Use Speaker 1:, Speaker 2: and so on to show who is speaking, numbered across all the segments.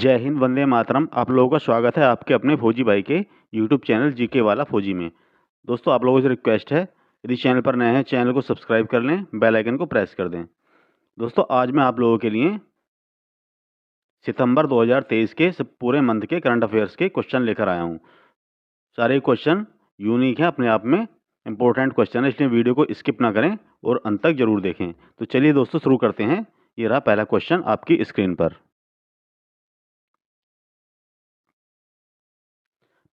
Speaker 1: जय हिंद, वंदे मातरम। आप लोगों का स्वागत है आपके अपने फौजी भाई के यूट्यूब चैनल जीके वाला फौजी में। दोस्तों, आप लोगों से रिक्वेस्ट है, यदि चैनल पर नए हैं चैनल को सब्सक्राइब कर लें, बेल आइकन को प्रेस कर दें। दोस्तों, आज मैं आप लोगों के लिए सितंबर 2023 के पूरे मंथ के करंट अफेयर्स के क्वेश्चन लेकर आया हूँ। सारे क्वेश्चन यूनिक हैं, अपने आप में इंपॉर्टेंट क्वेश्चन है, इसलिए वीडियो को स्किप ना करें और अंत तक जरूर देखें। तो चलिए दोस्तों, शुरू करते हैं। ये रहा पहला क्वेश्चन आपकी स्क्रीन पर।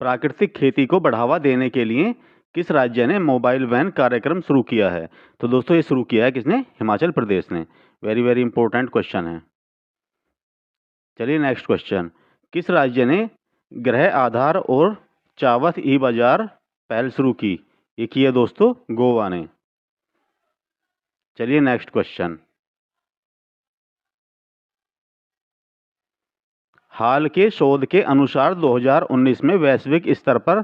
Speaker 1: प्राकृतिक खेती को बढ़ावा देने के लिए किस राज्य ने मोबाइल वैन कार्यक्रम शुरू किया है? तो दोस्तों, ये शुरू किया है किसने? हिमाचल प्रदेश ने। वेरी वेरी इंपॉर्टेंट क्वेश्चन है। चलिए नेक्स्ट क्वेश्चन। किस राज्य ने गृह आधार और चावत ई बाजार पहल शुरू की? ये की है दोस्तों गोवा ने। चलिए नेक्स्ट क्वेश्चन। हाल के शोध के अनुसार 2019 में वैश्विक स्तर पर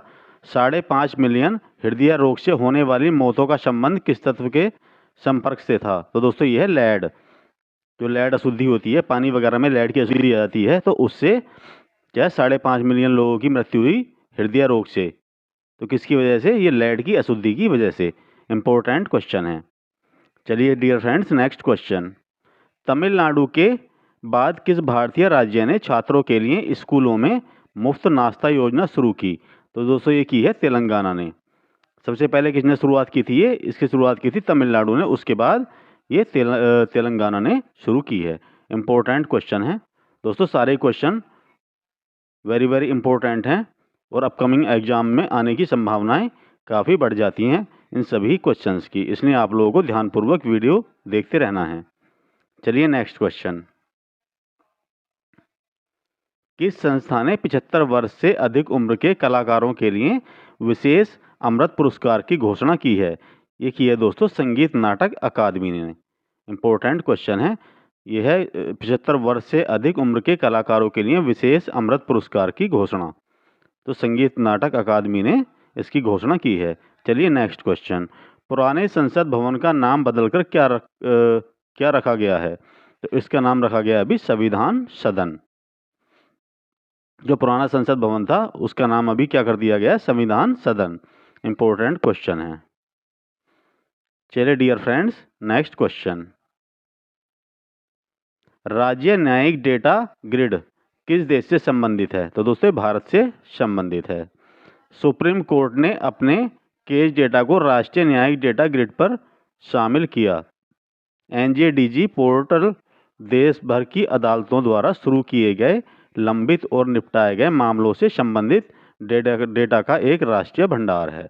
Speaker 1: 5.5 मिलियन हृदय रोग से होने वाली मौतों का संबंध किस तत्व के संपर्क से था? तो दोस्तों, ये है लेड। जो लेड अशुद्धि होती है, पानी वगैरह में लेड की अशुद्धि आ जाती है, तो उससे क्या 5.5 मिलियन लोगों की मृत्यु हुई हृदय रोग से। तो किसकी वजह से? ये लेड की अशुद्धि की वजह से। इंपॉर्टेंट क्वेश्चन है। चलिए dear friends, next question. Tamil Nadu के बाद किस भारतीय राज्य ने छात्रों के लिए स्कूलों में मुफ्त नाश्ता योजना शुरू की? तो दोस्तों, ये की है तेलंगाना ने। सबसे पहले किसने शुरुआत की थी? इसकी शुरुआत की थी तमिलनाडु ने, उसके बाद ये तेलंगाना ने शुरू की है। इंपॉर्टेंट क्वेश्चन है दोस्तों, सारे क्वेश्चन वेरी वेरी इंपॉर्टेंट हैं और अपकमिंग एग्जाम में आने की संभावनाएं काफ़ी बढ़ जाती हैं इन सभी क्वेश्चंस की, इसलिए आप लोगों को ध्यानपूर्वक वीडियो देखते रहना है। चलिए नेक्स्ट क्वेश्चन। किस संस्था ने 75 वर्ष से अधिक उम्र के कलाकारों के लिए विशेष अमृत पुरस्कार की घोषणा की है? ये की है दोस्तों संगीत नाटक अकादमी ने। इंपॉर्टेंट क्वेश्चन है। यह है 75 वर्ष से अधिक उम्र के कलाकारों के लिए विशेष अमृत पुरस्कार की घोषणा। तो संगीत नाटक अकादमी ने इसकी घोषणा की है। चलिए नेक्स्ट क्वेश्चन। पुराने संसद भवन का नाम बदलकर क्या रखा गया है? तो इसका नाम रखा गया अभी संविधान सदन। जो पुराना संसद भवन था उसका नाम अभी क्या कर दिया गया? संविधान सदन। इंपॉर्टेंट क्वेश्चन है। चलिए डियर फ्रेंड्स, नेक्स्ट क्वेश्चन। राज्य न्यायिक डेटा ग्रिड किस देश से संबंधित है? तो दोस्तों, भारत से संबंधित है। सुप्रीम कोर्ट ने अपने केस डेटा को राष्ट्रीय न्यायिक डेटा ग्रिड पर शामिल किया। एनजेडीजी पोर्टल देश भर की अदालतों द्वारा शुरू किए गए लंबित और निपटाए गए मामलों से संबंधित डेटा का एक राष्ट्रीय भंडार है।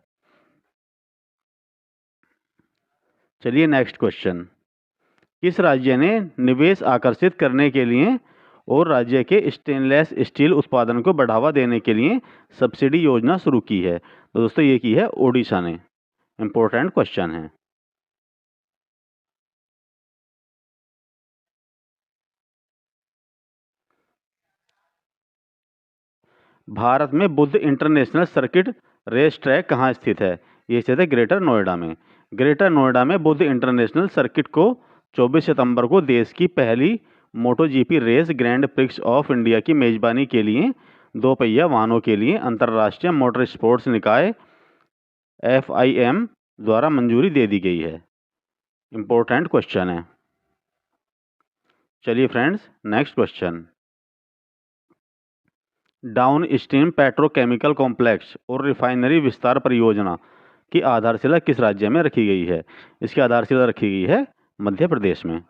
Speaker 1: चलिए नेक्स्ट क्वेश्चन। किस राज्य ने निवेश आकर्षित करने के लिए और राज्य के स्टेनलेस स्टील उत्पादन को बढ़ावा देने के लिए सब्सिडी योजना शुरू की है? तो दोस्तों, ये की है ओडिशा ने। इंपॉर्टेंट क्वेश्चन है। भारत में Buddh International Circuit race track कहाँ स्थित है? ये स्थित है ग्रेटर नोएडा में। ग्रेटर नोएडा में बुद्ध इंटरनेशनल सर्किट को 24 सितंबर को देश की पहली MotoGP race Grand Prix of India की मेजबानी के लिए 2 पहिया वाहनों के लिए अंतर्राष्ट्रीय मोटर स्पोर्ट्स निकाय FIM द्वारा मंजूरी दे दी गई है। इंपॉर्टेंट क्वेश्चन है। चलिए friends, next question. Down stream petrochemical complex और रिफाइनरी विस्तार परियोजना की आधारशिला किस राज्य में रखी गई है? इसकी आधारशिला रखी गई है मध्य प्रदेश में।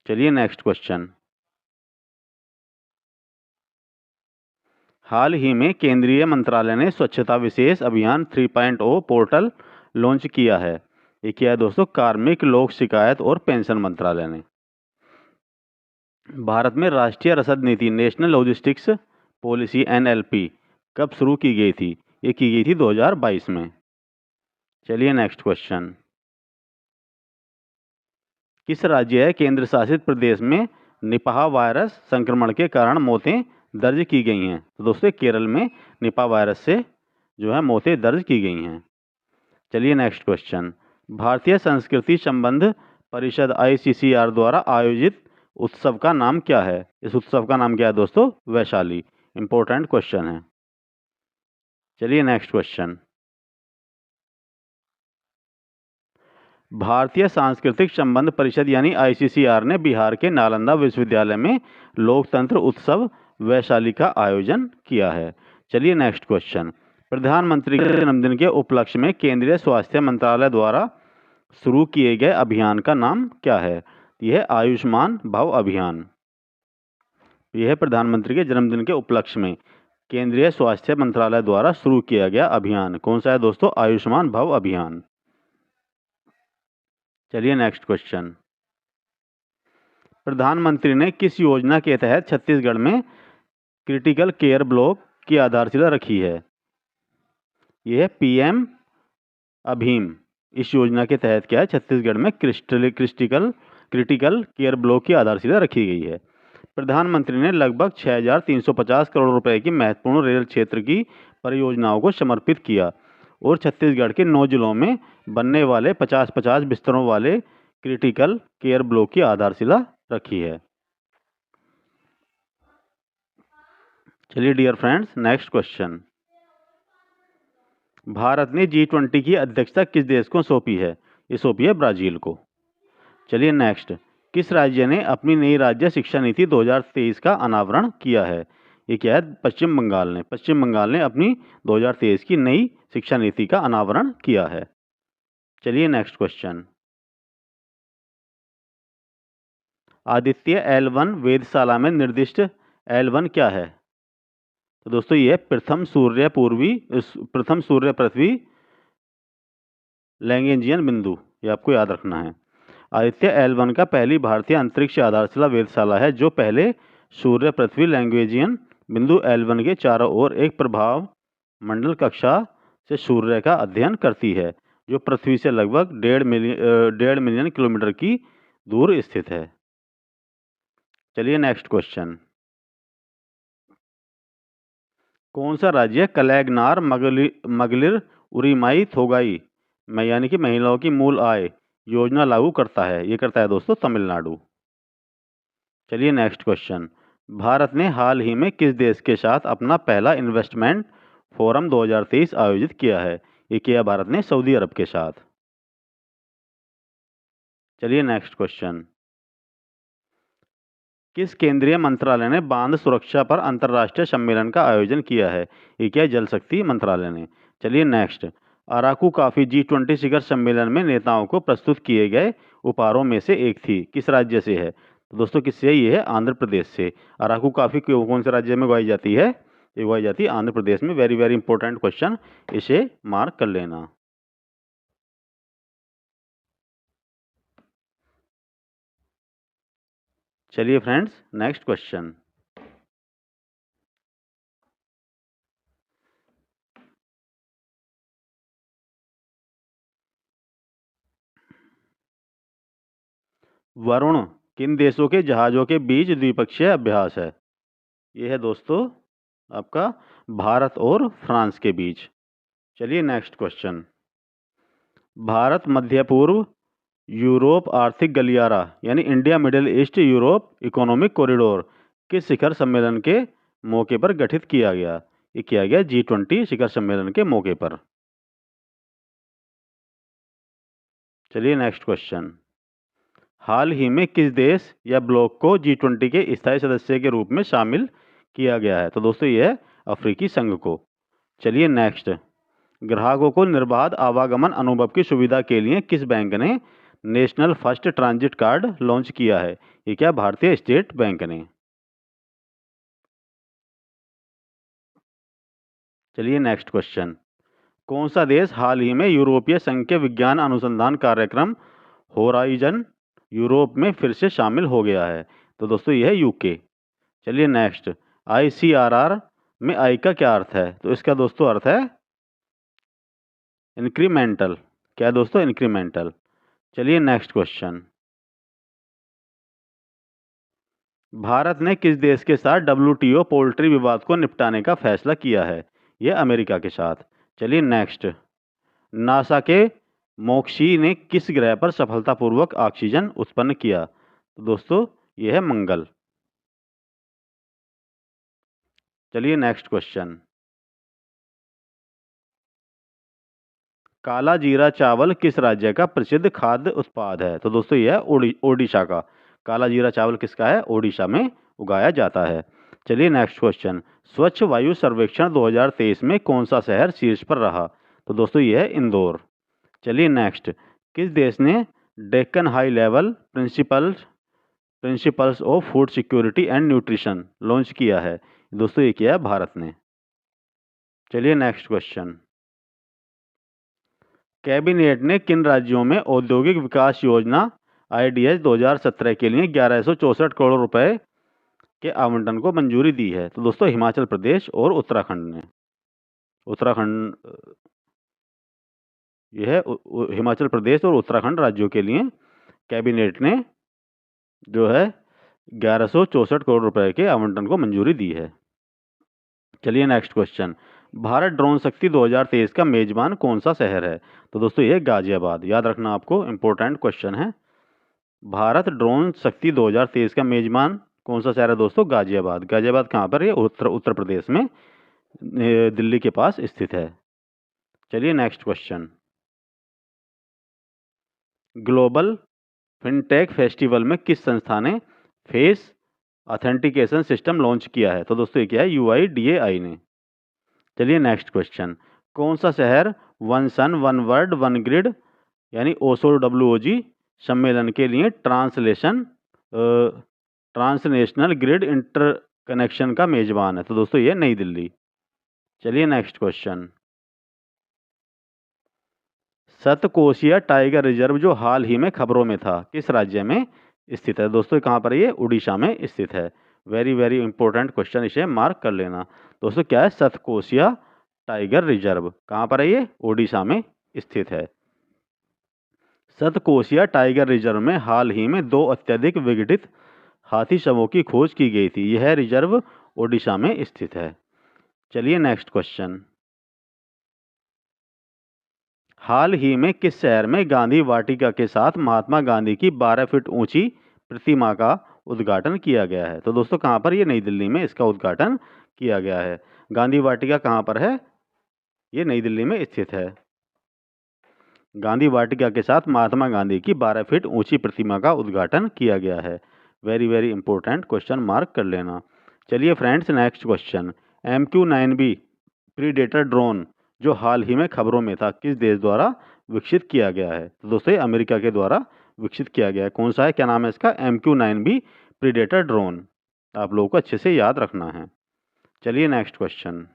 Speaker 1: चलिए नेक्स्ट क्वेश्चन। हाल ही में केंद्रीय मंत्रालय ने स्वच्छता विशेष अभियान 3.0 पोर्टल लॉन्च किया है। ये क्या है दोस्तों? कार्मिक लोक शिकायत और पेंशन मंत्रालय ने। भारत में राष्ट्रीय रसद नीति नेशनल लॉजिस्टिक्स पॉलिसी NLP कब शुरू की गई थी? ये की गई थी 2022 में। चलिए नेक्स्ट क्वेश्चन। किस राज्य है केंद्र शासित प्रदेश में निपाह वायरस संक्रमण के कारण मौतें दर्ज की गई हैं? तो दोस्तों, केरल में निपाह वायरस से जो है मौतें दर्ज की गई हैं। चलिए नेक्स्ट क्वेश्चन। भारतीय संस्कृति संबंध परिषद ICCR द्वारा आयोजित उत्सव का नाम क्या है? इस उत्सव का नाम क्या है दोस्तों? वैशाली। इंपॉर्टेंट क्वेश्चन है। चलिए नेक्स्ट क्वेश्चन। भारतीय सांस्कृतिक संबंध परिषद यानी ICCR ने बिहार के नालंदा विश्वविद्यालय में लोकतंत्र उत्सव वैशाली का आयोजन किया है। चलिए नेक्स्ट क्वेश्चन। प्रधानमंत्री के जन्मदिन के उपलक्ष्य में केंद्रीय स्वास्थ्य मंत्रालय द्वारा शुरू किए गए अभियान का नाम क्या है? यह आयुष्मान भव अभियान। यह प्रधानमंत्री के जन्मदिन के उपलक्ष्य में केंद्रीय स्वास्थ्य मंत्रालय द्वारा शुरू किया गया अभियान कौन सा है दोस्तों? आयुष्मान भव अभियान। चलिए नेक्स्ट क्वेश्चन। प्रधानमंत्री ने किस योजना के तहत छत्तीसगढ़ में क्रिटिकल केयर ब्लॉक की आधारशिला रखी है? यह PM अभीम। इस योजना के तहत क्या है? छत्तीसगढ़ में क्रिटिकल केयर ब्लॉक की आधारशिला रखी गई है। प्रधानमंत्री ने लगभग 6,350 करोड़ रुपए की महत्वपूर्ण रेल क्षेत्र की परियोजनाओं को समर्पित किया और छत्तीसगढ़ के 9 जिलों में बनने वाले 50-50 बिस्तरों वाले क्रिटिकल केयर ब्लॉक की आधारशिला रखी है। चलिए dear friends next question. Bharat ने G20 की अध्यक्षता किस देश को सौंपी है? ये सौंपी है ब्राजील को। चलिए नेक्स्ट। किस राज्य ने अपनी नई राज्य शिक्षा नीति 2023 का अनावरण किया है? ये क्या है? पश्चिम बंगाल ने। पश्चिम बंगाल ने अपनी 2023 की नई शिक्षा नीति का अनावरण किया है। चलिए नेक्स्ट क्वेश्चन। आदित्य L1 वेधशाला में निर्दिष्ट L1 क्या है? तो दोस्तों ये प्रथम सूर्य पृथ्वी लैंगियन बिंदु, ये आपको याद रखना है। आदित्य L1 का पहली भारतीय अंतरिक्ष आधारशिला वेधशाला है जो पहले सूर्य पृथ्वी लैंगियन बिंदु L1 के चारों ओर एक प्रभाव मंडल कक्षा से सूर्य का अध्ययन करती है जो पृथ्वी से लगभग 1.5 मिलियन किलोमीटर की दूर स्थित है। चलिए नेक्स्ट क्वेश्चन। कौन सा राज्य कलैगनार मगलिर उरीमाई थोगाई में यानी कि महिलाओं की मूल आय योजना लागू करता है? ये करता है दोस्तों तमिलनाडु। चलिए नेक्स्ट क्वेश्चन। भारत ने हाल ही में किस देश के साथ अपना पहला इन्वेस्टमेंट फोरम 2023 आयोजित किया है? ये किया भारत ने सऊदी अरब के साथ। चलिए नेक्स्ट क्वेश्चन। किस केंद्रीय मंत्रालय ने बांध सुरक्षा पर अंतर्राष्ट्रीय सम्मेलन का आयोजन किया है? ये क्या? जल शक्ति मंत्रालय ने। चलिए नेक्स्ट। अराकू कॉफी G20 शिखर सम्मेलन में नेताओं को प्रस्तुत किए गए उपहारों में से एक थी, किस राज्य से है? तो दोस्तों किससे? ये है आंध्र प्रदेश से। अराकू कॉफी कौन से राज्य में उगाई जाती है? ये उगाई जाती है आंध्र प्रदेश में। वेरी वेरी इंपॉर्टेंट क्वेश्चन, इसे मार्क कर लेना। चलिए फ्रेंड्स नेक्स्ट क्वेश्चन। वरुण किन देशों के जहाजों के बीच द्विपक्षीय अभ्यास है? ये है दोस्तों आपका भारत और फ्रांस के बीच। चलिए नेक्स्ट क्वेश्चन। भारत मध्य पूर्व यूरोप आर्थिक गलियारा यानी India middle east Europe economic corridor किस शिखर सम्मेलन के मौके पर गठित किया गया? ये किया गया G20 शिखर सम्मेलन के मौके पर। चलिए नेक्स्ट क्वेश्चन। हाल ही में किस देश या ब्लॉक को G20 के स्थायी सदस्य के रूप में शामिल किया गया है? तो दोस्तों यह है अफ्रीकी संघ को। चलिए नेक्स्ट। ग्राहकों को निर्बाध आवागमन अनुभव की सुविधा के लिए किस बैंक ने national first transit card launch किया है? ये क्या? भारतीय स्टेट बैंक ने। चलिए नेक्स्ट क्वेश्चन। कौन सा देश हाल ही में यूरोपीय संघ के विज्ञान अनुसंधान कार्यक्रम होराइजन यूरोप में फिर से शामिल हो गया है? तो दोस्तों यह है यूके। चलिए नेक्स्ट। ICRR में आई का क्या अर्थ है? तो इसका दोस्तों अर्थ है इंक्रीमेंटल। क्या दोस्तों? इंक्रीमेंटल। चलिए नेक्स्ट क्वेश्चन। भारत ने किस देश के साथ WTO पोल्ट्री विवाद को निपटाने का फैसला किया है? यह अमेरिका के साथ। चलिए नेक्स्ट। नासा के मोक्शी ने किस ग्रह पर सफलतापूर्वक ऑक्सीजन उत्पन्न किया? तो दोस्तों यह है मंगल। चलिए नेक्स्ट क्वेश्चन। काला जीरा चावल किस राज्य का प्रसिद्ध खाद्य उत्पाद है? तो दोस्तों यह है ओडिशा का। काला जीरा चावल किसका है? ओडिशा में उगाया जाता है। चलिए नेक्स्ट क्वेश्चन। स्वच्छ वायु सर्वेक्षण 2023 में कौन सा शहर शीर्ष पर रहा? तो दोस्तों यह है इंदौर। चलिए नेक्स्ट। किस देश ने Deccan high level principles of food security and nutrition launch किया है? दोस्तों ये किया है भारत ने। चलिए नेक्स्ट क्वेश्चन। कैबिनेट ने किन राज्यों में औद्योगिक विकास योजना IDS 2017 के लिए 1164 करोड़ रुपए के आवंटन को मंजूरी दी है? तो दोस्तों हिमाचल प्रदेश और उत्तराखंड ने। उत्तराखंड, यह है हिमाचल प्रदेश और उत्तराखंड राज्यों के लिए कैबिनेट ने जो है 1164 करोड़ रुपए के आवंटन को मंजूरी दी है। चलिए नेक्स्ट क्वेश्चन। भारत ड्रोन शक्ति 2023 का मेजबान कौन सा शहर है? तो दोस्तों ये गाजियाबाद। याद रखना, आपको इंपॉर्टेंट क्वेश्चन है। भारत ड्रोन शक्ति 2023 का मेजबान कौन सा शहर है? दोस्तों गाजियाबाद। गाजियाबाद कहाँ पर है? उत्तर प्रदेश में, दिल्ली के पास स्थित है। चलिए next question. Global fintech festival में किस संस्था ने फेस ऑथेंटिकेशन सिस्टम लॉन्च किया है? तो दोस्तों ये क्या है? UIDAI ने। चलिए नेक्स्ट क्वेश्चन। कौन सा शहर one sun one world one grid यानी OSOWOG सम्मेलन के लिए ट्रांसनेशनल ग्रिड इंटरकनेक्शन का मेजबान है? तो दोस्तों ये नई दिल्ली। चलिए next question. Satkosia tiger reserve जो हाल ही में खबरों में था, किस राज्य में स्थित है? दोस्तों कहाँ पर? ये उड़ीसा में स्थित है। वेरी वेरी इंपॉर्टेंट क्वेश्चन, इसे मार्क कर लेना। दोस्तों क्या है? सतकोशिया टाइगर रिजर्व कहाँ पर है? ये उड़ीसा में स्थित है। सतकोशिया टाइगर रिजर्व में हाल ही में 2 अत्यधिक विघटित हाथी शवों की खोज की गई थी। यह रिजर्व ओडिशा में स्थित है। चलिए नेक्स्ट क्वेश्चन। हाल ही में किस शहर में गांधी वाटिका के साथ महात्मा गांधी की 12 फीट ऊंची प्रतिमा का उद्घाटन किया गया है? तो दोस्तों कहाँ पर? ये नई दिल्ली में इसका उद्घाटन किया गया है। गांधी वाटिका कहाँ पर है? ये नई दिल्ली में स्थित है। गांधी वाटिका के साथ महात्मा गांधी की 12 फीट ऊंची प्रतिमा का उद्घाटन किया गया है। Very very important question, mark कर लेना। चलिए friends next question. MQ-9B predator drone जो हाल ही में खबरों में था, किस देश द्वारा विकसित किया गया है? तो दोस्तों अमेरिका के द्वारा विकसित किया गया है। कौन सा है? क्या नाम है इसका? MQ-9B predator drone. आप लोगों को अच्छे से याद रखना है। चलिए next question.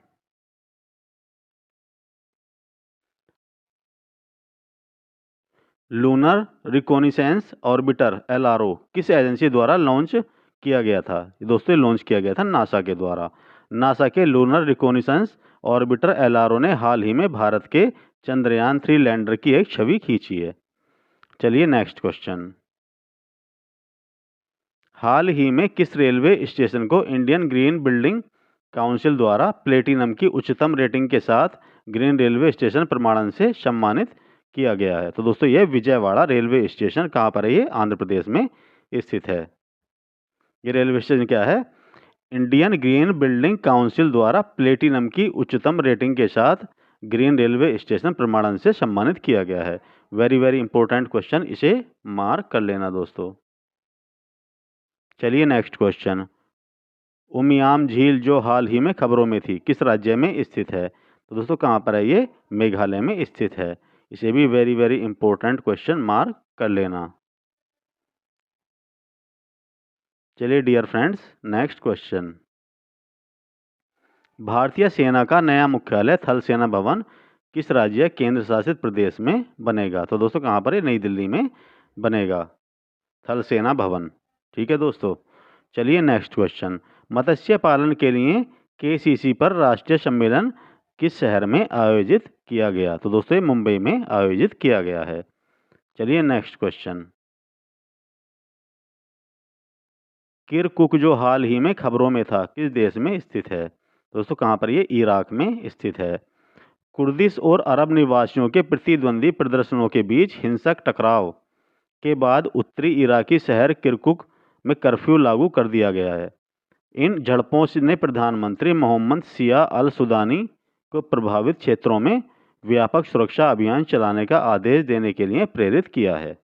Speaker 1: Lunar reconnaissance orbiter LRO किस एजेंसी द्वारा लॉन्च किया गया था? दोस्तों लॉन्च किया गया था नासा के द्वारा। नासा के लूनर रिकोनिसेंस ऑर्बिटर LRO ने हाल ही में भारत के चंद्रयान 3 लैंडर की एक छवि खींची है। चलिए नेक्स्ट क्वेश्चन। हाल ही में किस रेलवे स्टेशन को इंडियन ग्रीन बिल्डिंग काउंसिल द्वारा प्लेटिनम की उच्चतम रेटिंग के साथ ग्रीन रेलवे स्टेशन प्रमाणन से सम्मानित किया गया है? तो दोस्तों ये विजयवाड़ा रेलवे स्टेशन कहाँ पर है? ये आंध्र प्रदेश में स्थित है। ये रेलवे स्टेशन क्या है? इंडियन ग्रीन बिल्डिंग काउंसिल द्वारा प्लेटिनम की उच्चतम रेटिंग के साथ ग्रीन रेलवे स्टेशन प्रमाणन से सम्मानित किया गया है। वेरी वेरी इंपॉर्टेंट क्वेश्चन, इसे मार्क कर लेना दोस्तों। चलिए नेक्स्ट क्वेश्चन। उमियाम झील जो हाल ही में खबरों में थी, किस राज्य में स्थित है? तो दोस्तों कहाँ पर है? ये मेघालय में स्थित है। इसे भी very very important question, mark कर लेना। चलिए डियर फ्रेंड्स नेक्स्ट क्वेश्चन। भारतीय सेना का नया मुख्यालय थल सेना भवन किस राज्य केंद्र शासित प्रदेश में बनेगा? तो दोस्तों कहाँ पर है? नई दिल्ली में बनेगा थल सेना भवन। ठीक है दोस्तों। चलिए नेक्स्ट क्वेश्चन। मत्स्य पालन के लिए KCC पर राष्ट्रीय सम्मेलन किस शहर में आयोजित किया गया? तो दोस्तों ये मुंबई में आयोजित किया गया है। चलिए नेक्स्ट क्वेश्चन। किरकुक जो हाल ही में खबरों में था, किस देश में स्थित है? दोस्तों कहाँ पर? ये इराक में स्थित है। कुर्दिश और अरब निवासियों के प्रतिद्वंदी प्रदर्शनों के बीच हिंसक टकराव के बाद उत्तरी इराकी शहर किरकुक में कर्फ्यू लागू कर दिया गया है। इन झड़पों ने प्रधानमंत्री मोहम्मद सिया अल सुदानी को प्रभावित क्षेत्रों में व्यापक सुरक्षा अभियान चलाने का आदेश देने के लिए प्रेरित किया है।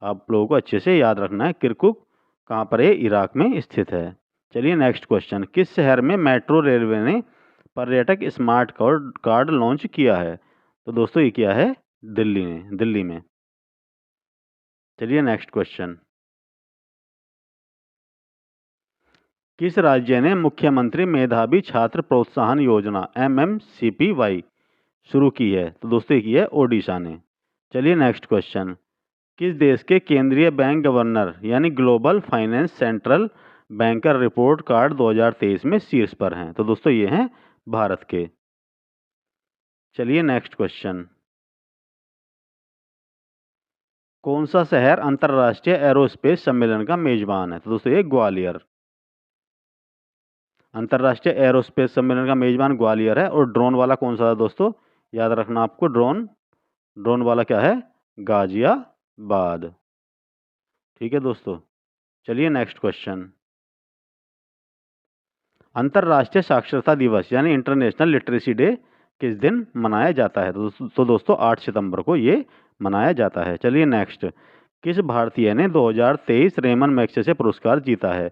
Speaker 1: आप लोगों को अच्छे से याद रखना है, किरकुक कहाँ पर है? इराक में स्थित है। चलिए नेक्स्ट क्वेश्चन, किस शहर में मेट्रो रेलवे ने पर्यटक स्मार्ट कार्ड लॉन्च किया है? तो दोस्तों ये क्या है? दिल्ली में। चलिए नेक्स्ट क्वेश्चन, किस राज्य ने मुख्यमंत्री मेधावी छात्र प्रोत्साहन योजना MMCPY शुरू की है? तो दोस्तों ये है ओडिशा ने। चलिए नेक्स्ट क्वेश्चन, किस देश के केंद्रीय बैंक गवर्नर यानी global finance central banker report card 2023 में शीर्ष पर हैं? तो दोस्तों ये हैं भारत के। चलिए नेक्स्ट क्वेश्चन, कौन सा शहर अंतर्राष्ट्रीय एरोस्पेस सम्मेलन का मेजबान है? तो दोस्तों ये ग्वालियर। अंतर्राष्ट्रीय एरोस्पेस सम्मेलन का मेजबान ग्वालियर है। और ड्रोन वाला कौन सा है दोस्तों? याद रखना आपको, ड्रोन वाला क्या है? गाजियाबाद। ठीक है दोस्तों। चलिए नेक्स्ट क्वेश्चन, अंतर्राष्ट्रीय साक्षरता दिवस यानी इंटरनेशनल लिटरेसी डे किस दिन मनाया जाता है? तो दोस्तों 8 सितंबर को ये मनाया जाता है। चलिए नेक्स्ट, किस भारतीय ने 2023 रेमन मैग्सेसे पुरस्कार जीता है?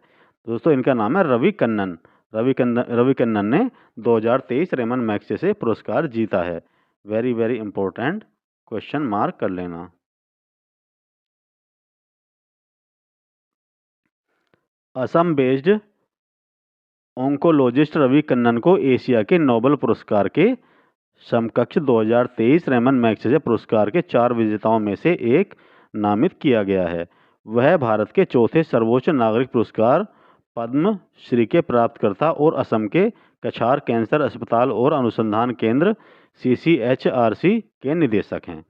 Speaker 1: दोस्तों इनका नाम है रवि कन्नन। रवि कन्नन ने 2023 रेमन मैग्सेसे पुरस्कार जीता है। Very very important question, mark कर लेना। असम बेस्ड ओंकोलॉजिस्ट रवि कन्नन को एशिया के नोबेल पुरस्कार के समकक्ष 2023 रेमन मैग्सेसे पुरस्कार के 4 विजेताओं में से एक नामित किया गया है। वह भारत के चौथे सर्वोच्च नागरिक पुरस्कार पद्म श्री के प्राप्तकर्ता और असम के कछार कैंसर अस्पताल और अनुसंधान केंद्र CCHRC के निदेशक हैं।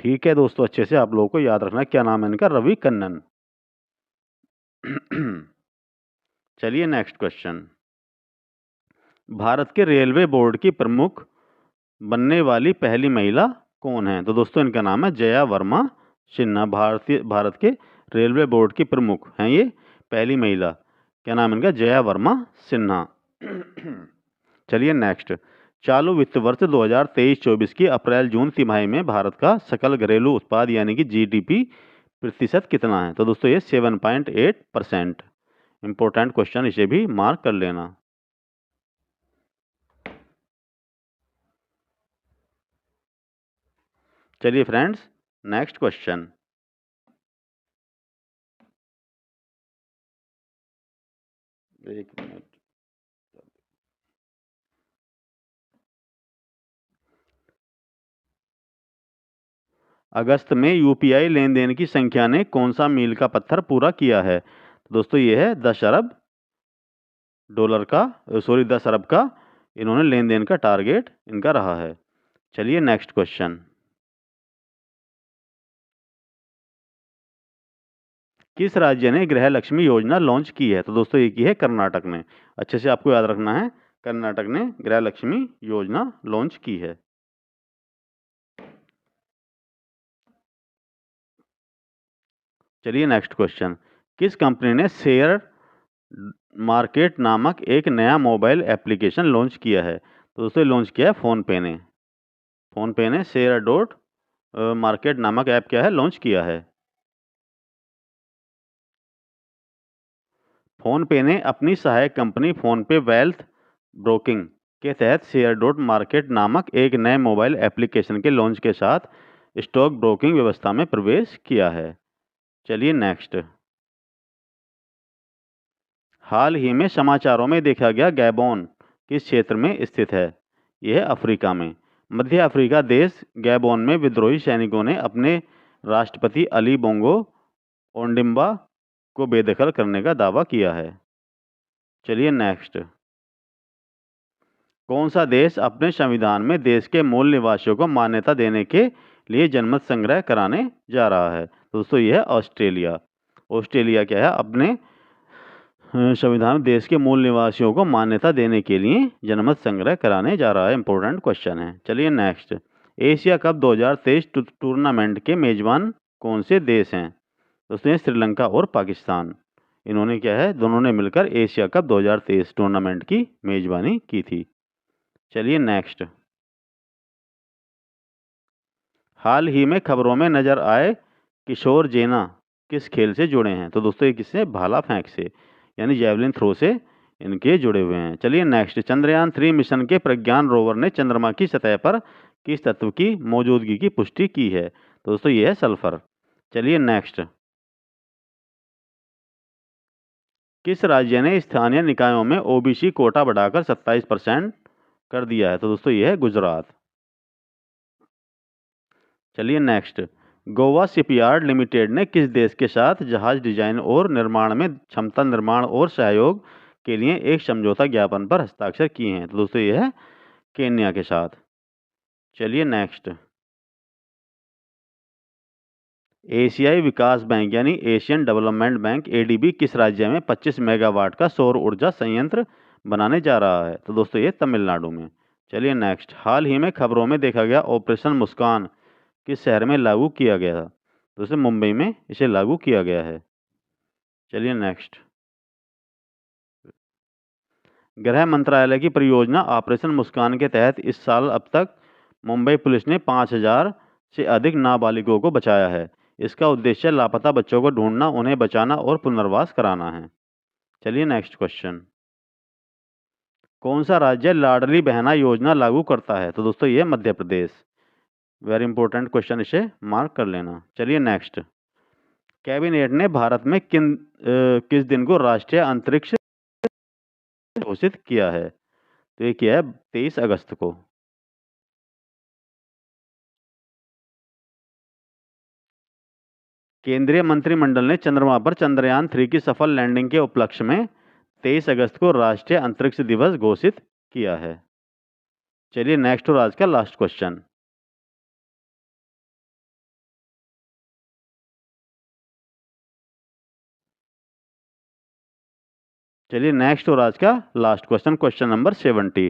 Speaker 1: ठीक है दोस्तों, अच्छे से आप लोगों को याद रखना क्या नाम है इनका, रवि कन्नन। चलिए नेक्स्ट क्वेश्चन, भारत के रेलवे बोर्ड की प्रमुख बनने वाली पहली महिला कौन है? तो दोस्तों इनका नाम है जया वर्मा सिन्हा। भारत के रेलवे बोर्ड की प्रमुख हैं ये पहली महिला। क्या नाम इनका? जया वर्मा सिन्हा। चलिए नेक्स्ट, चालू वित्त वर्ष 2023-24 की अप्रैल जून तिमाही में भारत का सकल घरेलू उत्पाद यानी कि GDP प्रतिशत कितना है? तो दोस्तों ये 7.8%। इंपॉर्टेंट क्वेश्चन, इसे भी मार्क कर लेना। चलिए फ्रेंड्स नेक्स्ट क्वेश्चन, एक मिनट, अगस्त में UPI लेन देन की संख्या ने कौन सा मील का पत्थर पूरा किया है? दोस्तों ये है 10 अरब का इन्होंने लेन देन का टारगेट इनका रहा है। चलिए नेक्स्ट क्वेश्चन, किस राज्य ने गृह लक्ष्मी योजना लॉन्च की है? तो दोस्तों ये की है कर्नाटक ने। अच्छे से आपको याद रखना है, कर्नाटक ने गृह लक्ष्मी योजना लॉन्च की है। चलिए नेक्स्ट क्वेश्चन, किस कंपनी ने शेयर मार्केट नामक एक नया मोबाइल एप्लीकेशन लॉन्च किया है? तो दोस्तों लॉन्च किया है फोनपे ने शेयर डॉट मार्केट नामक ऐप क्या है लॉन्च किया है। फोनपे ने अपनी सहायक कंपनी फोनपे वेल्थ ब्रोकिंग के तहत शेयर डॉट मार्केट नामक एक नए मोबाइल एप्लीकेशन के लॉन्च के साथ स्टॉक ब्रोकिंग व्यवस्था में प्रवेश किया है। चलिए नेक्स्ट, हाल ही में समाचारों में देखा गया गैबोन किस क्षेत्र में स्थित है? यह अफ्रीका में। मध्य अफ्रीका देश गैबोन में विद्रोही सैनिकों ने अपने राष्ट्रपति अली बोंगो ओंडिम्बा को बेदखल करने का दावा किया है। चलिए नेक्स्ट, कौन सा देश अपने संविधान में देश के मूल निवासियों को मान्यता देने के लिए जनमत संग्रह कराने जा रहा है? दोस्तों यह है ऑस्ट्रेलिया। ऑस्ट्रेलिया क्या है, अपने संविधान में देश के मूल निवासियों को मान्यता देने के लिए जनमत संग्रह कराने जा रहा है। इंपॉर्टेंट क्वेश्चन है। चलिए नेक्स्ट, एशिया कप 2023 टूर्नामेंट के मेजबान कौन से देश हैं? दोस्तों ये श्रीलंका और पाकिस्तान, इन्होंने क्या है, दोनों ने मिलकर एशिया कप 2023 टूर्नामेंट की मेजबानी की थी। चलिए नेक्स्ट, हाल ही में खबरों में नजर आए किशोर जेना किस खेल से जुड़े हैं? तो दोस्तों ये किससे, भाला फेंक से, यानी जैवलिन थ्रो से इनके जुड़े हुए हैं। चलिए नेक्स्ट, चंद्रयान 3 मिशन के प्रज्ञान रोवर ने चंद्रमा की सतह पर किस तत्व की मौजूदगी की पुष्टि की है? तो दोस्तों ये है सल्फर। चलिए नेक्स्ट, किस राज्य ने स्थानीय निकायों में ओबीसी कोटा बढ़ाकर 27% कर दिया है? तो दोस्तों ये है गुजरात। चलिए नेक्स्ट, गोवा शिपयार्ड लिमिटेड ने किस देश के साथ जहाज डिजाइन और निर्माण में क्षमता निर्माण और सहयोग के लिए एक समझौता ज्ञापन पर हस्ताक्षर किए हैं? तो दोस्तों ये है केन्या के साथ। चलिए नेक्स्ट, एशियाई विकास बैंक यानी एशियन डेवलपमेंट बैंक एडीबी किस राज्य में 25 मेगावाट का सौर ऊर्जा संयंत्र बनाने जा रहा है? तो दोस्तों ये तमिलनाडु में। चलिए नेक्स्ट, हाल ही में खबरों में देखा गया ऑपरेशन मुस्कान किस शहर में लागू किया गया था? दोस्तों मुंबई में इसे लागू किया गया है। चलिए नेक्स्ट, गृह मंत्रालय की परियोजना ऑपरेशन मुस्कान के तहत इस साल अब तक मुंबई पुलिस ने 5000 से अधिक नाबालिगों को बचाया है। इसका उद्देश्य लापता बच्चों को ढूंढना, उन्हें बचाना और पुनर्वास कराना है। चलिए नेक्स्ट क्वेश्चन, कौन सा राज्य लाडली बहना योजना लागू करता है? तो दोस्तों ये Madhya Pradesh. Very important question, इसे मार्क कर लेना। चलिए नेक्स्ट, कैबिनेट ने भारत में किस दिन को राष्ट्रीय अंतरिक्ष घोषित किया है? तो ये किया है 23 अगस्त को। केंद्रीय मंत्रिमंडल ने चंद्रमा पर चंद्रयान 3 की सफल लैंडिंग के उपलक्ष्य में 23 अगस्त को राष्ट्रीय अंतरिक्ष दिवस घोषित किया है। चलिए नेक्स्ट और आज का लास्ट क्वेश्चन, चलिए नेक्स्ट और आज का लास्ट क्वेश्चन, क्वेश्चन नंबर 70,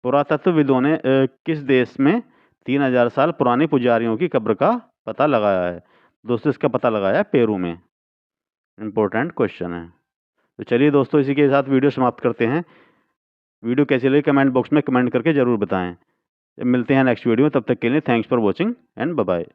Speaker 1: पुरातत्वविदों ने किस देश में 3000 साल पुरानी पुजारियों की कब्र का पता लगाया है? दोस्तों इसका पता लगाया है पेरू में। इंपॉर्टेंट क्वेश्चन है। तो चलिए दोस्तों इसी के साथ वीडियो समाप्त करते हैं। वीडियो कैसी लगी कमेंट बॉक्स में कमेंट करके जरूर बताएं। मिलते हैं नेक्स्ट वीडियो में, तब तक के लिए thanks for watching and bye bye.